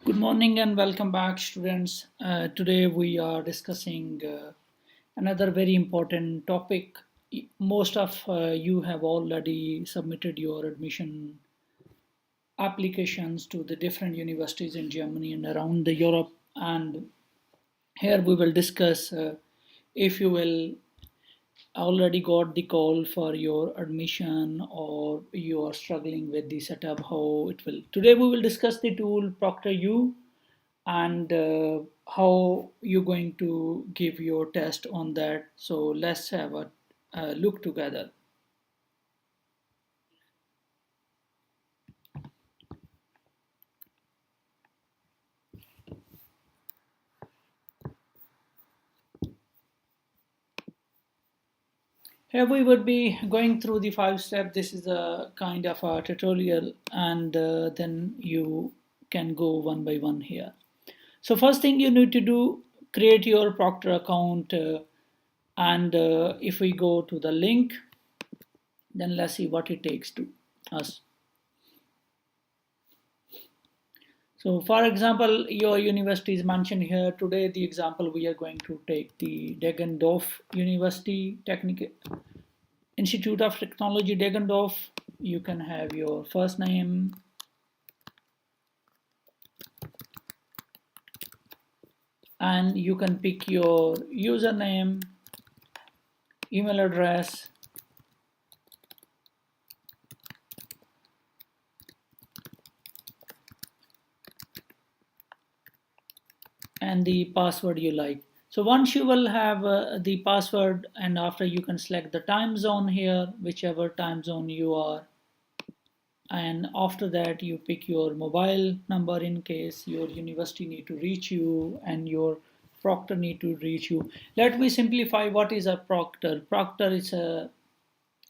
Good morning and welcome back, students. Today we are discussing another very important topic. Most of you have already submitted your admission applications to the different universities in Germany and around the Europe. And here we will discuss if you will already got the call for your admission or you are struggling with the setup, how it will. Today we will discuss the tool ProctorU and how you're going to give your test on that. So let's have a look together. Here we would be going through the 5 steps. This is a kind of a tutorial, and then you can go one by one here. So first thing you need to do, create your Proctor account, and if we go to the link, then let's see what it takes to us. So for example, your university is mentioned here. Today, the example we are going to take the Deggendorf University Technical Institute of Technology Deggendorf. You can have your first name, and you can pick your username, email address, and the password you like. So once you will have the password, and after you can select the time zone here, whichever time zone you are, and after that you pick your mobile number in case your university need to reach you and your proctor need to reach you. Let me simplify what is a proctor. Proctor is a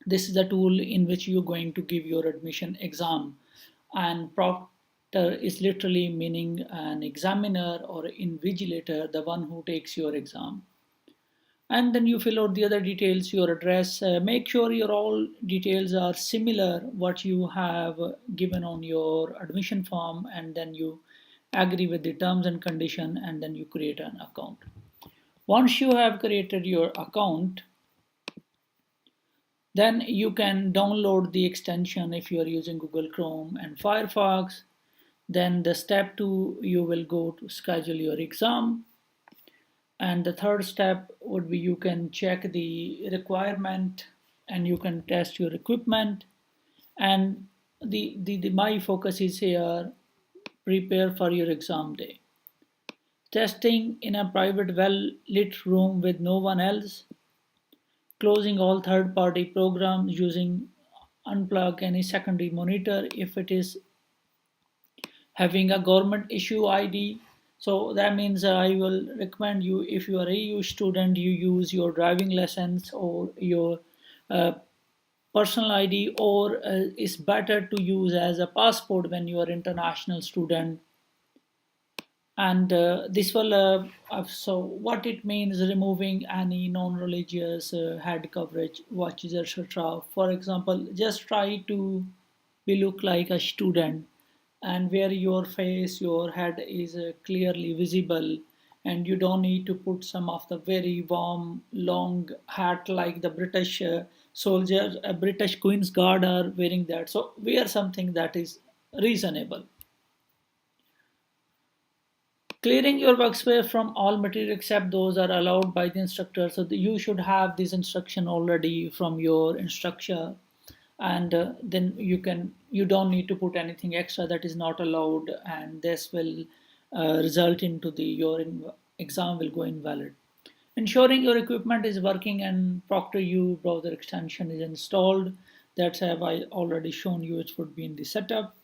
this is a tool in which you're going to give your admission exam, and proctor is literally meaning an examiner or invigilator, the one who takes your exam. And then you fill out the other details, your address. Make sure your all details are similar what you have given on your admission form, and then you agree with the terms and condition, and then you create an account. Once you have created your account, then you can download the extension if you are using Google Chrome and Firefox. Then the step 2, you will go to schedule your exam. And the third step would be you can check the requirement and you can test your equipment. And the my focus is here, prepare for your exam day. Testing in a private well lit room with no one else. Closing all third party programs, using unplug any secondary monitor if it is having a government issue ID. So that means I will recommend you, if you are a EU student, you use your driving license or your uh, personal ID, or it's better to use as a passport when you are international student. And this will so what it means, removing any non-religious head coverage, watches, etc. For example, just try to be look like a student, and where your face, your head is clearly visible, and you don't need to put some of the very warm long hat like the British soldier, British Queen's Guard are wearing that. So wear something that is reasonable. Clearing your workspace from all material except those are allowed by the instructor. So you should have this instruction already from your instructor, and then you don't need to put anything extra that is not allowed, and this will result into the exam will go invalid. Ensuring your equipment is working and ProctorU browser extension is installed. That's have I already shown you. It would be in the setup.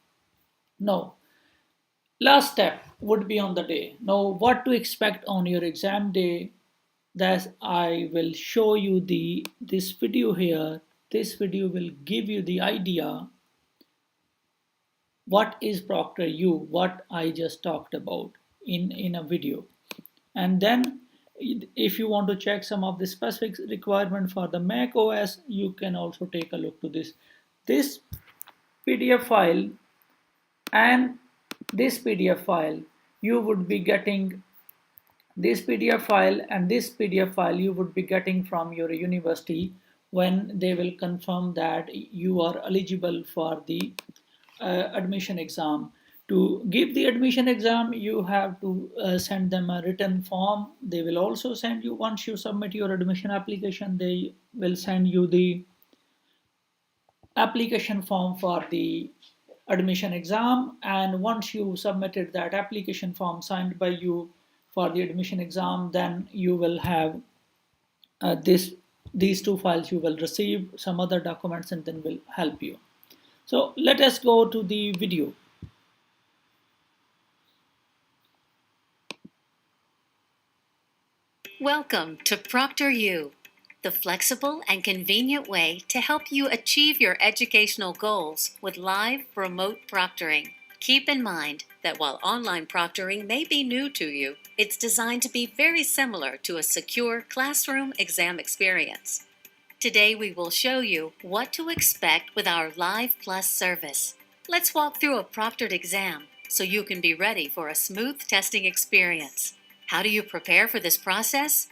Now, last step would be on the day. Now, what to expect on your exam day? That I will show you this video here. This video will give you the idea what is ProctorU, what I just talked about in a video. And then if you want to check some of the specific requirement for the Mac OS, you can also take a look to this PDF file, and this PDF file you would be getting this PDF file, and this PDF file you would be getting from your university when they will confirm that you are eligible for the admission exam. To give the admission exam, you have to send them a written form. They will also send you, once you submit your admission application, they will send you the application form for the admission exam. And once you submitted that application form signed by you for the admission exam, then you will have this these two files. You will receive some other documents and then will help you. So let us go to the video. Welcome to ProctorU, the flexible and convenient way to help you achieve your educational goals with live remote proctoring. Keep in mind that while online proctoring may be new to you, it's designed to be very similar to a secure classroom exam experience. Today we will show you what to expect with our Live Plus service. Let's walk through a proctored exam so you can be ready for a smooth testing experience. How do you prepare for this process?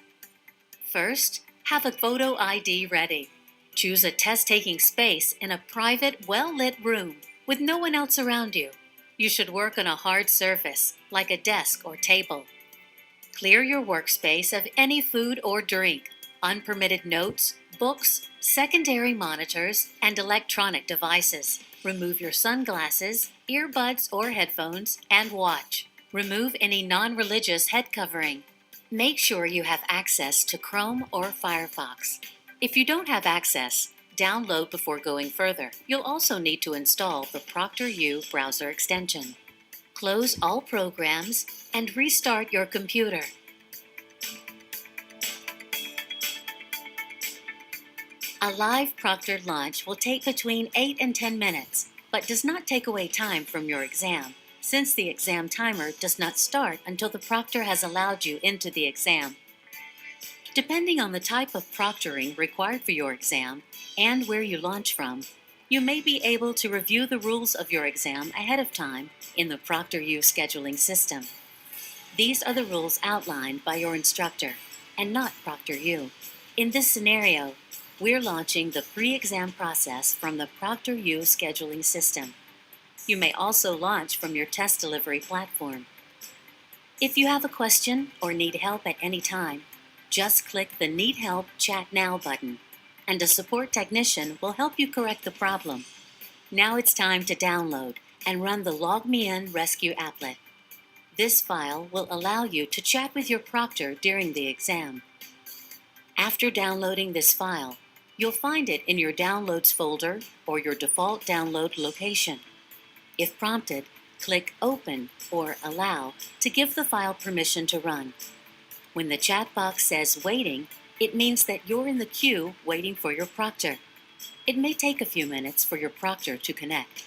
First, have a photo ID ready. Choose a test-taking space in a private, well-lit room with no one else around you. You should work on a hard surface, like a desk or table. Clear your workspace of any food or drink, unpermitted notes, books, secondary monitors, and electronic devices. Remove your sunglasses, earbuds or headphones, and watch. Remove any non-religious head covering. Make sure you have access to Chrome or Firefox. If you don't have access, download before going further. You'll also need to install the ProctorU browser extension. Close all programs and restart your computer. A live proctored launch will take between 8 and 10 minutes, but does not take away time from your exam, since the exam timer does not start until the proctor has allowed you into the exam. Depending on the type of proctoring required for your exam and where you launch from, you may be able to review the rules of your exam ahead of time in the ProctorU scheduling system. These are the rules outlined by your instructor, and not ProctorU. In this scenario, we're launching the pre-exam process from the ProctorU scheduling system. You may also launch from your test delivery platform. If you have a question or need help at any time, just click the Need Help Chat Now button, and a support technician will help you correct the problem. Now it's time to download and run the LogMeIn Rescue applet. This file will allow you to chat with your proctor during the exam. After downloading this file, you'll find it in your Downloads folder or your default download location. If prompted, click Open or Allow to give the file permission to run. When the chat box says Waiting, it means that you're in the queue waiting for your proctor. It may take a few minutes for your proctor to connect.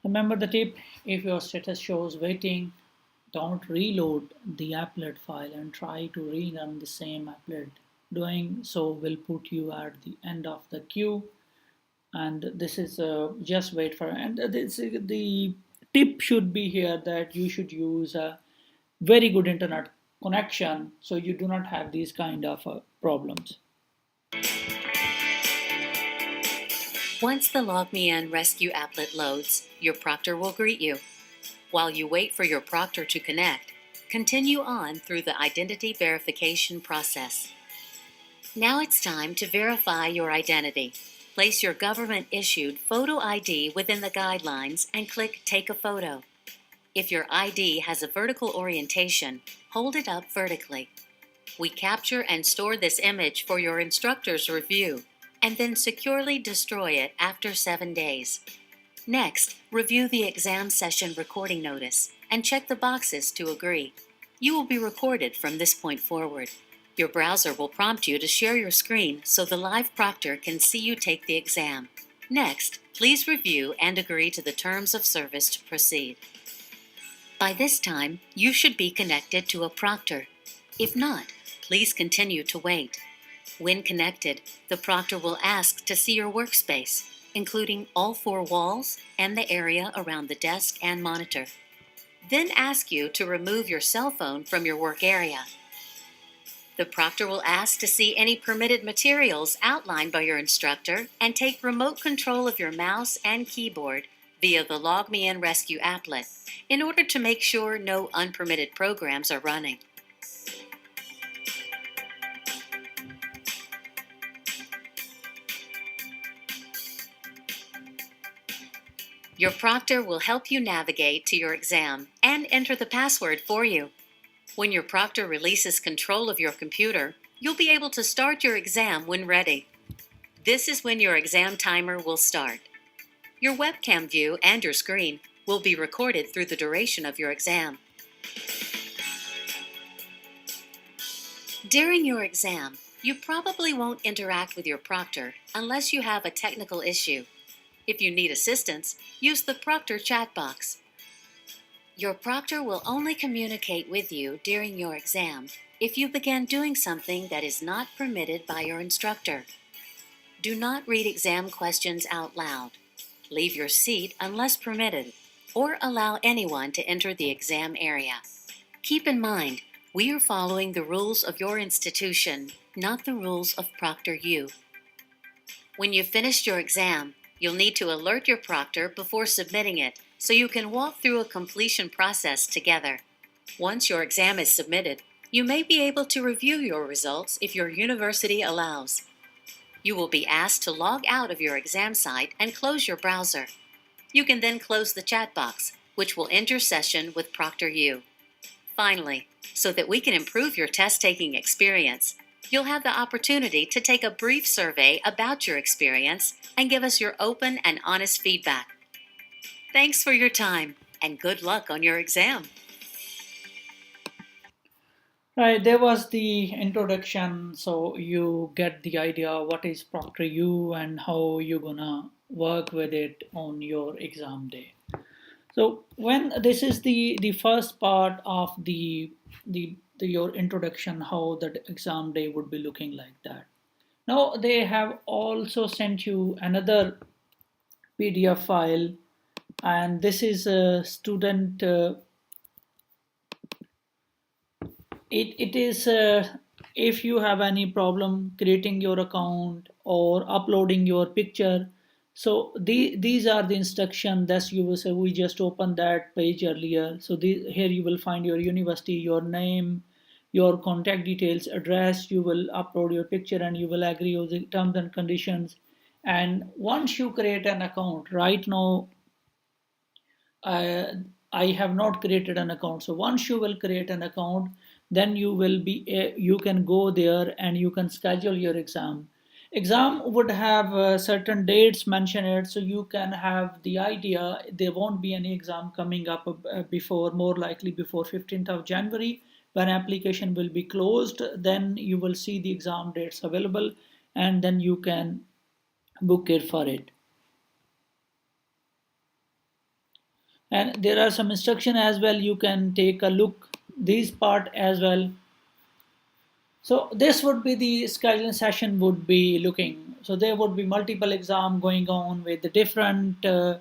Remember the tip: if your status shows waiting, don't reload the applet file and try to rerun the same applet. Doing so will put you at the end of the queue, and this is just wait for. And the tip should be here that you should use a very good internet connection so you do not have these kind of problems. Once the LogMeIn Rescue applet loads, your proctor will greet you. While you wait for your proctor to connect, continue on through the identity verification process. Now it's time to verify your identity. Place your government-issued photo ID within the guidelines and click Take a Photo. If your ID has a vertical orientation, hold it up vertically. We capture and store this image for your instructor's review, and then securely destroy it after 7 days. Next, review the exam session recording notice and check the boxes to agree. You will be recorded from this point forward. Your browser will prompt you to share your screen so the live proctor can see you take the exam. Next, please review and agree to the terms of service to proceed. By this time, you should be connected to a proctor. If not, please continue to wait. When connected, the proctor will ask to see your workspace, including all four walls and the area around the desk and monitor. Then ask you to remove your cell phone from your work area. The proctor will ask to see any permitted materials outlined by your instructor and take remote control of your mouse and keyboard via the LogMeIn Rescue applet in order to make sure no unpermitted programs are running. Your proctor will help you navigate to your exam and enter the password for you. When your proctor releases control of your computer, you'll be able to start your exam when ready. This is when your exam timer will start. Your webcam view and your screen will be recorded through the duration of your exam. During your exam, you probably won't interact with your proctor unless you have a technical issue. If you need assistance, use the Proctor chat box. Your proctor will only communicate with you during your exam if you begin doing something that is not permitted by your instructor. Do not read exam questions out loud. Leave your seat unless permitted, or allow anyone to enter the exam area. Keep in mind, we are following the rules of your institution, not the rules of ProctorU. When you've finished your exam, you'll need to alert your proctor before submitting it so you can walk through a completion process together. Once your exam is submitted, you may be able to review your results if your university allows. You will be asked to log out of your exam site and close your browser. You can then close the chat box, which will end your session with ProctorU. Finally, so that we can improve your test-taking experience, you'll have the opportunity to take a brief survey about your experience and give us your open and honest feedback. Thanks for your time, and good luck on your exam. Right, there was the introduction, so you get the idea what is ProctorU and how you're gonna work with it on your exam day. So when this is the first part of the your introduction, how the exam day would be looking like that. Now they have also sent you another PDF file, and this is a student. It is if you have any problem creating your account or uploading your picture, so these are the instructions that you will say we just opened that page earlier. So here you will find your university, your name, your contact details, address. You will upload your picture and you will agree with the terms and conditions. And once you create an account, right now uh, I have not created an account. So once you will create an account, then you will be you can go there and you can schedule your exam. Exam would have certain dates mentioned it, so you can have the idea there won't be any exam coming up before, more likely before 15th of January, when application will be closed. Then you will see the exam dates available, and then you can book it for it. And there are some instruction as well, you can take a look this part as well. So this would be the scheduling session would be looking. So there would be multiple exam going on with the different uh,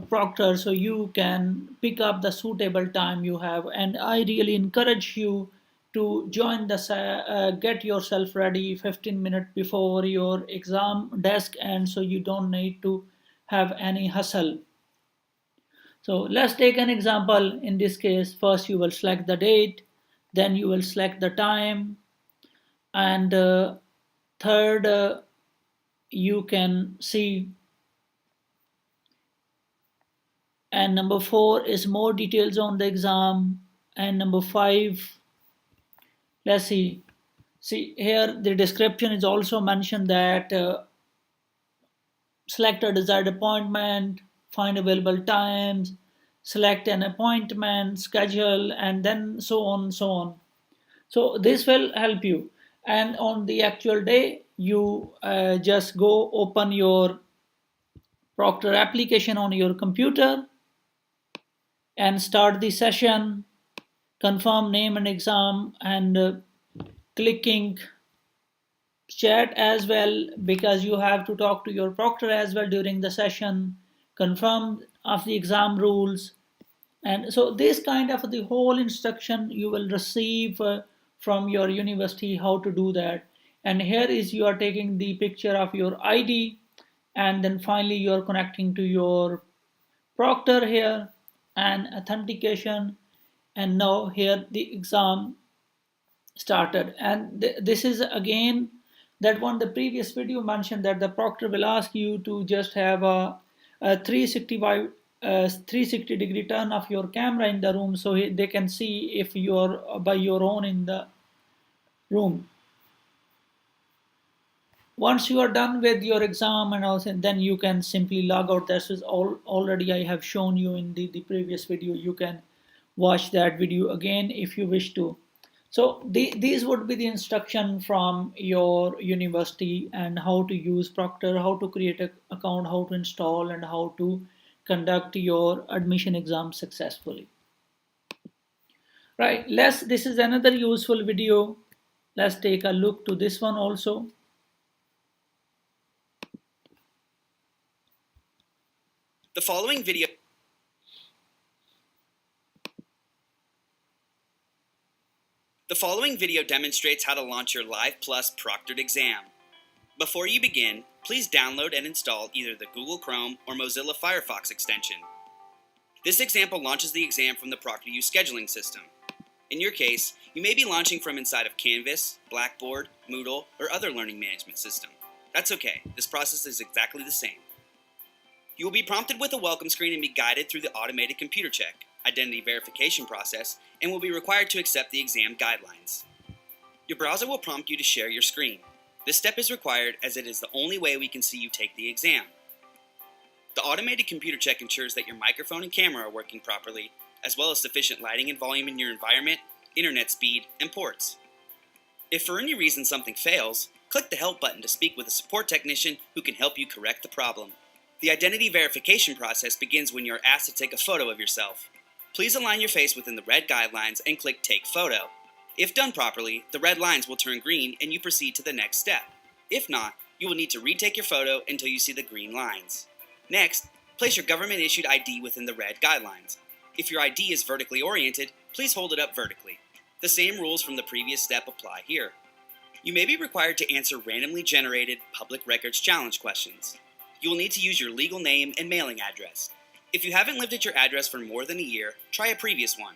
proctor, so you can pick up the suitable time you have. And I really encourage you to join the get yourself ready 15 minutes before your exam desk, and so you don't need to have any hustle. So let's take an example. In this case, first you will select the date, then you will select the time, and third, you can see, and number 4 is more details on the exam, and number 5, let's see here the description is also mentioned that select a desired appointment, find available times, select an appointment, schedule, and then so on and so on. So this will help you. And on the actual day, you just go open your Proctor application on your computer and start the session, confirm name and exam, and clicking chat as well, because you have to talk to your proctor as well during the session, confirm of the exam rules. And so this kind of the whole instruction you will receive from your university how to do that. And here is you are taking the picture of your ID, and then finally you are connecting to your proctor here and authentication. And now here the exam started. And this is again that one the previous video mentioned, that the proctor will ask you to just have a 365 360-degree turn of your camera in the room, so they can see if you're by your own in the room. Once you are done with your exam and also, then you can simply log out. This is all already I have shown you in the previous video. You can watch that video again if you wish to. So these would be the instruction from your university, and how to use Proctor, how to create an account, how to install, and how to conduct your admission exam successfully. Right, this is another useful video. Let's take a look to this one also. The following video demonstrates how to launch your Live Plus proctored exam. Before you begin, please download and install either the Google Chrome or Mozilla Firefox extension. This example launches the exam from the ProctorU scheduling system. In your case, you may be launching from inside of Canvas, Blackboard, Moodle, or other learning management system. That's okay, this process is exactly the same. You will be prompted with a welcome screen and be guided through the automated computer check, identity verification process, and will be required to accept the exam guidelines. Your browser will prompt you to share your screen. This step is required as it is the only way we can see you take the exam. The automated computer check ensures that your microphone and camera are working properly, as well as sufficient lighting and volume in your environment, internet speed, and ports. If for any reason something fails, click the Help button to speak with a support technician who can help you correct the problem. The identity verification process begins when you are asked to take a photo of yourself. Please align your face within the red guidelines and click Take Photo. If done properly, the red lines will turn green and you proceed to the next step. If not, you will need to retake your photo until you see the green lines. Next, place your government-issued ID within the red guidelines. If your ID is vertically oriented, please hold it up vertically. The same rules from the previous step apply here. You may be required to answer randomly generated public records challenge questions. You will need to use your legal name and mailing address. If you haven't lived at your address for more than a year, try a previous one.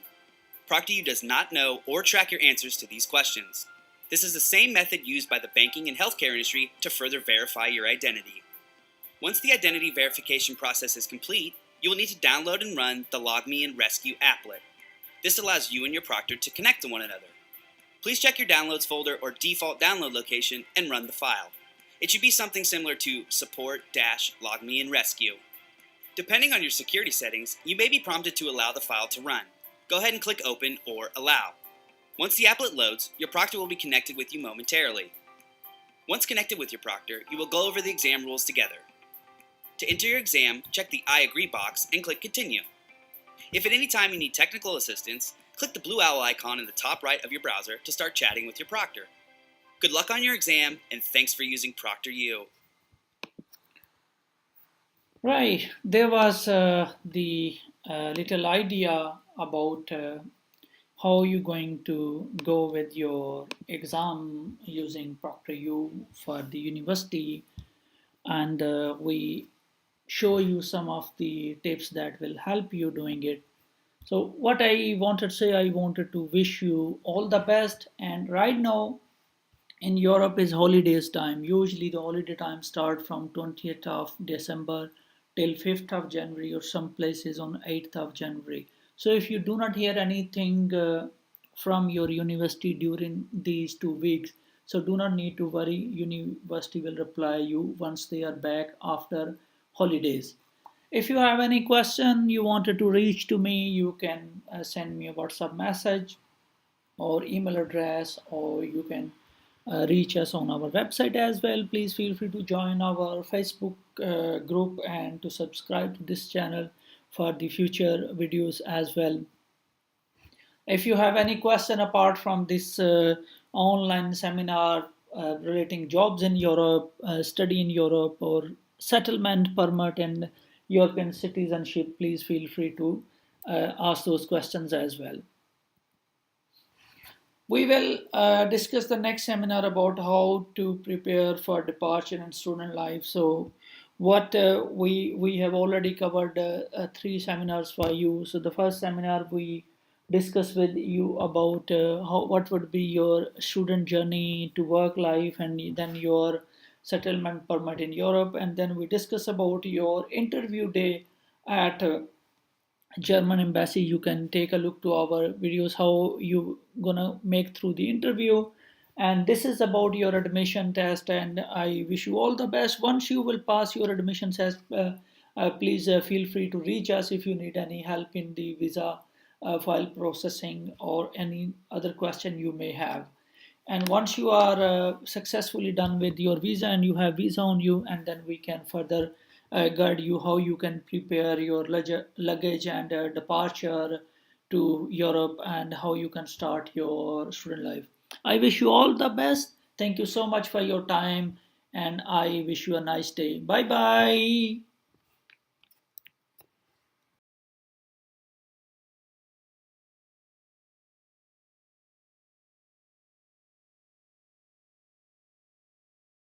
ProctorU does not know or track your answers to these questions. This is the same method used by the banking and healthcare industry to further verify your identity. Once the identity verification process is complete, you will need to download and run the LogMe and Rescue applet. This allows you and your proctor to connect to one another. Please check your downloads folder or default download location and run the file. It should be something similar to support-logme and rescue. Depending on your security settings, you may be prompted to allow the file to run. Go ahead and click Open or Allow. Once the applet loads, your proctor will be connected with you momentarily. Once connected with your proctor, you will go over the exam rules together. To enter your exam, check the I agree box and click Continue. If at any time you need technical assistance, click the blue owl icon in the top right of your browser to start chatting with your proctor. Good luck on your exam, and thanks for using ProctorU. Right, there was the little idea about how you're going to go with your exam using ProctorU for the university, and we show you some of the tips that will help you doing it. So what I wanted to say, I wanted to wish you all the best. And right now in Europe is holidays time. Usually the holiday time start from 20th of December till 5th of January, or some places on 8th of January. So if you do not hear anything from your university during these 2 weeks, so do not need to worry. University will reply you once they are back after holidays. If you have any question you wanted to reach to me, you can send me a WhatsApp message or email address, or you can reach us on our website as well. Please feel free to join our Facebook group and to subscribe to this channel for the future videos as well. If you have any question apart from this online seminar, relating jobs in Europe, study in Europe, or settlement permit and European citizenship, please feel free to ask those questions as well. We will discuss the next seminar about how to prepare for departure in student life. So, what we have already covered three seminars for you. So, the first seminar we discuss with you about how what would be your student journey to work life, and then your settlement permit in Europe, and then we discuss about your interview day at German embassy. You can take a look to our videos how you gonna make through the interview. And this is about your admission test, and I wish you all the best. Once you will pass your admission test, please feel free to reach us if you need any help in the visa file processing or any other question you may have. And once you are successfully done with your visa and you have visa on you, and then we can further guide you how you can prepare your luggage and departure to Europe, and how you can start your student life. I wish you all the best. Thank you so much for your time, and I wish you a nice day. Bye bye.